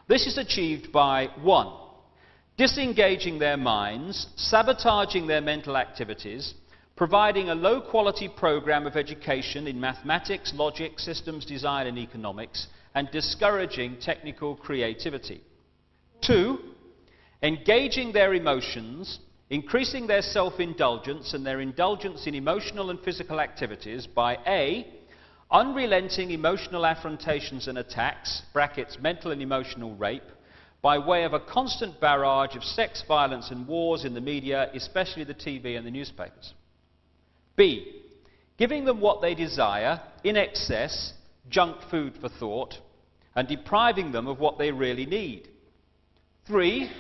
This is achieved by 1. Disengaging their minds, sabotaging their mental activities, providing a low-quality program of education in mathematics, logic, systems design and economics, and discouraging technical creativity. 2. Engaging their emotions, increasing their self-indulgence and their indulgence in emotional and physical activities by A. Unrelenting emotional affrontations and attacks, brackets, mental and emotional rape, by way of a constant barrage of sex, violence and wars in the media, especially the TV and the newspapers. B. Giving them what they desire, in excess, junk food for thought, and depriving them of what they really need. 3.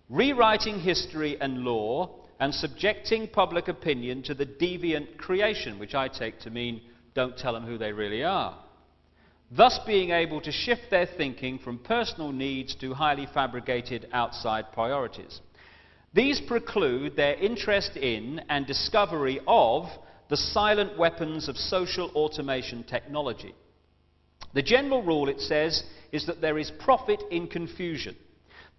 Rewriting history and law and subjecting public opinion to the deviant creation, which I take to mean don't tell them who they really are. Thus being able to shift their thinking from personal needs to highly fabricated outside priorities. These preclude their interest in and discovery of the silent weapons of social automation technology. The general rule, it says, is that there is profit in confusion.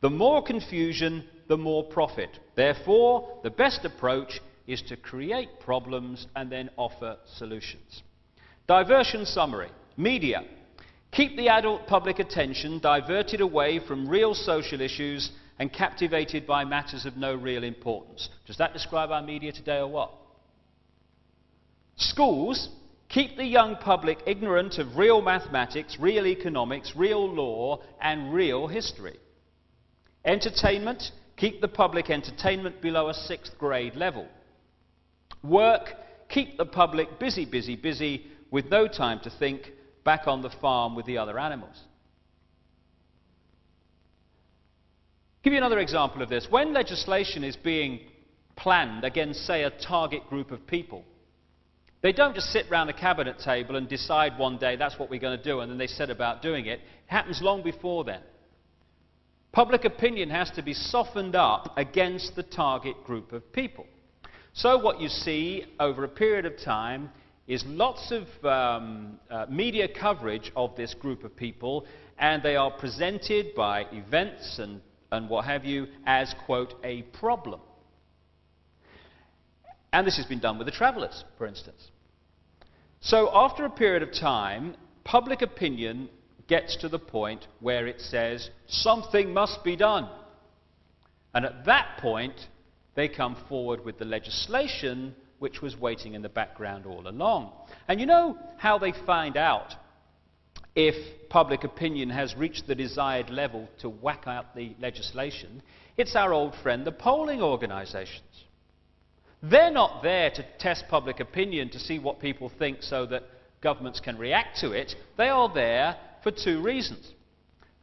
The more confusion, the more profit. Therefore, the best approach is to create problems and then offer solutions. Diversion summary. Media. Keep the adult public attention diverted away from real social issues and captivated by matters of no real importance. Does that describe our media today or what? Schools. Keep the young public ignorant of real mathematics, real economics, real law, and real history. Entertainment. Keep the public entertainment below a 6th grade level. Work. Keep the public busy, busy, busy, with no time to think, back on the farm with the other animals. Give you another example of this. When legislation is being planned against, say, a target group of people, they don't just sit round a cabinet table and decide one day that's what we're going to do, and then they set about doing it. It happens long before then. Public opinion has to be softened up against the target group of people. So what you see over a period of time is lots of media coverage of this group of people, and they are presented by events and what have you as, quote, a problem. And this has been done with the travellers, for instance. So after a period of time, public opinion gets to the point where it says, something must be done. And at that point, they come forward with the legislation which was waiting in the background all along. And you know how they find out if public opinion has reached the desired level to whack out the legislation? It's our old friend, the polling organisations. They're not there to test public opinion to see what people think so that governments can react to it. They are there for 2 reasons.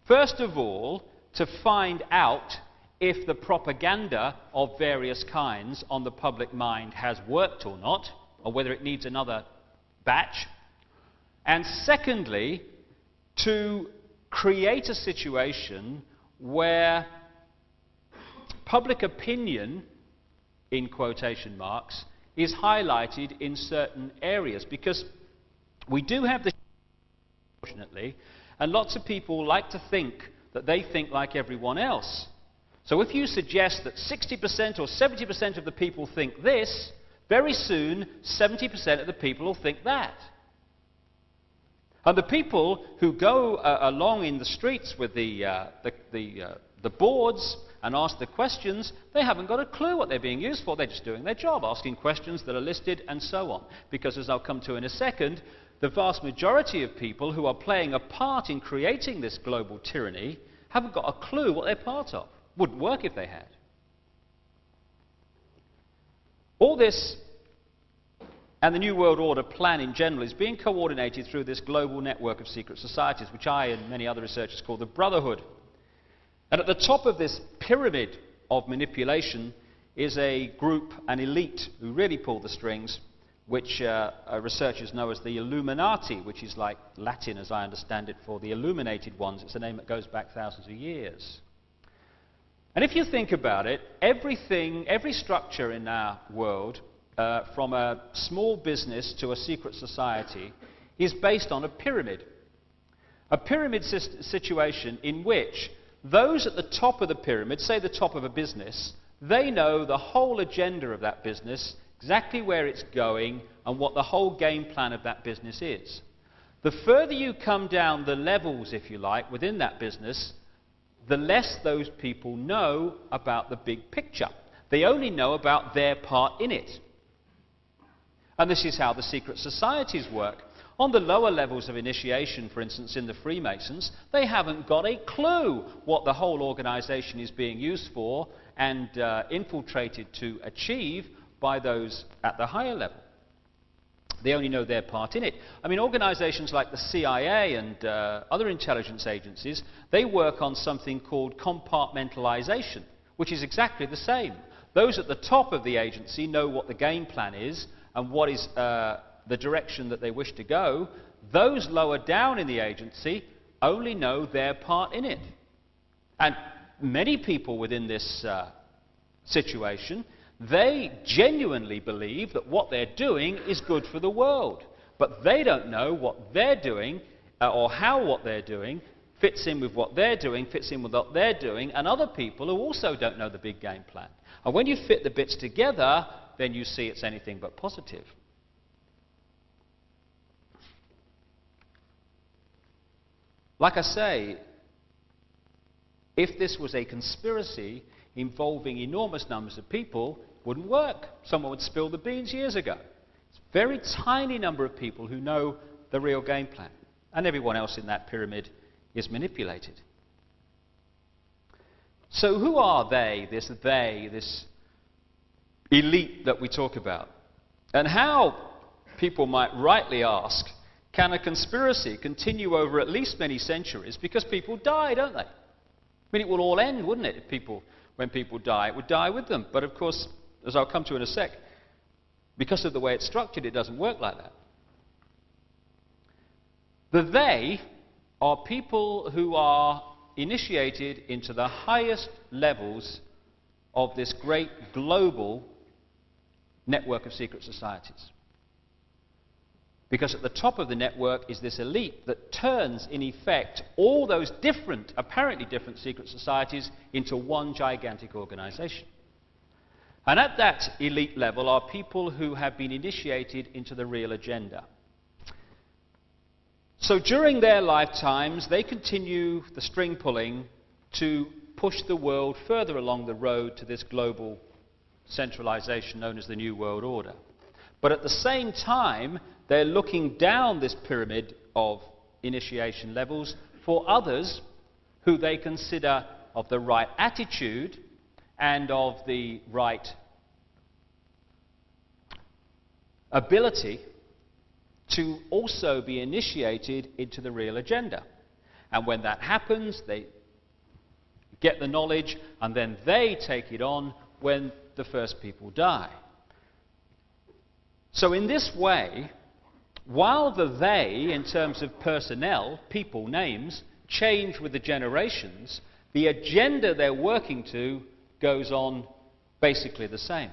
First of all, to find out if the propaganda of various kinds on the public mind has worked or not, or whether it needs another batch. And secondly, to create a situation where public opinion, in quotation marks, is highlighted in certain areas. Because we do have this, unfortunately, and lots of people like to think that they think like everyone else. So if you suggest that 60% or 70% of the people think this, very soon 70% of the people will think that. And the people who go along in the streets with the boards and ask the questions, they haven't got a clue what they're being used for. They're just doing their job, asking questions that are listed and so on. Because as I'll come to in a second, the vast majority of people who are playing a part in creating this global tyranny haven't got a clue what they're part of. Wouldn't work if they had. All this and the New World Order plan in general is being coordinated through this global network of secret societies, which I and many other researchers call the Brotherhood. And at the top of this pyramid of manipulation is a group, an elite, who really pull the strings, which researchers know as the Illuminati, which is like Latin, as I understand it, for the illuminated ones. It's a name that goes back thousands of years. And if you think about it, every structure in our world, from a small business to a secret society, is based on a pyramid. A pyramid situation in which those at the top of the pyramid, say the top of a business, they know the whole agenda of that business, exactly where it's going, and what the whole game plan of that business is. The further you come down the levels, if you like, within that business, the less those people know about the big picture. They only know about their part in it. And this is how the secret societies work. On the lower levels of initiation, for instance, in the Freemasons, they haven't got a clue what the whole organization is being used for and infiltrated to achieve by those at the higher level. They only know their part in it. I mean, organizations like the CIA and other intelligence agencies, they work on something called compartmentalization, which is exactly the same. Those at the top of the agency know what the game plan is and what is the direction that they wish to go. Those lower down in the agency only know their part in it. And many people within this situation, they genuinely believe that what they're doing is good for the world. But they don't know what they're doing or how what they're doing fits in with what they're doing, fits in with what they're doing, and other people who also don't know the big game plan. And when you fit the bits together, then you see it's anything but positive. Like I say, if this was a conspiracy involving enormous numbers of people, it wouldn't work. Someone would spill the beans years ago. It's a very tiny number of people who know the real game plan, and everyone else in that pyramid is manipulated. So who are they, this elite that we talk about? And how, people might rightly ask, can a conspiracy continue over at least many centuries? Because people die, don't they? I mean, it will all end, wouldn't it? When people die, it would die with them. But of course, as I'll come to in a sec, because of the way it's structured, it doesn't work like that. The they are people who are initiated into the highest levels of this great global network of secret societies. Because at the top of the network is this elite that turns, in effect, all those different, apparently different secret societies into one gigantic organization. And at that elite level are people who have been initiated into the real agenda. So during their lifetimes, they continue the string pulling to push the world further along the road to this global centralization known as the New World Order. But at the same time, they're looking down this pyramid of initiation levels for others who they consider of the right attitude and of the right ability to also be initiated into the real agenda. And when that happens, they get the knowledge and then they take it on when the first people die. So in this way, while the they, in terms of personnel, people, names, change with the generations, the agenda they're working to goes on basically the same.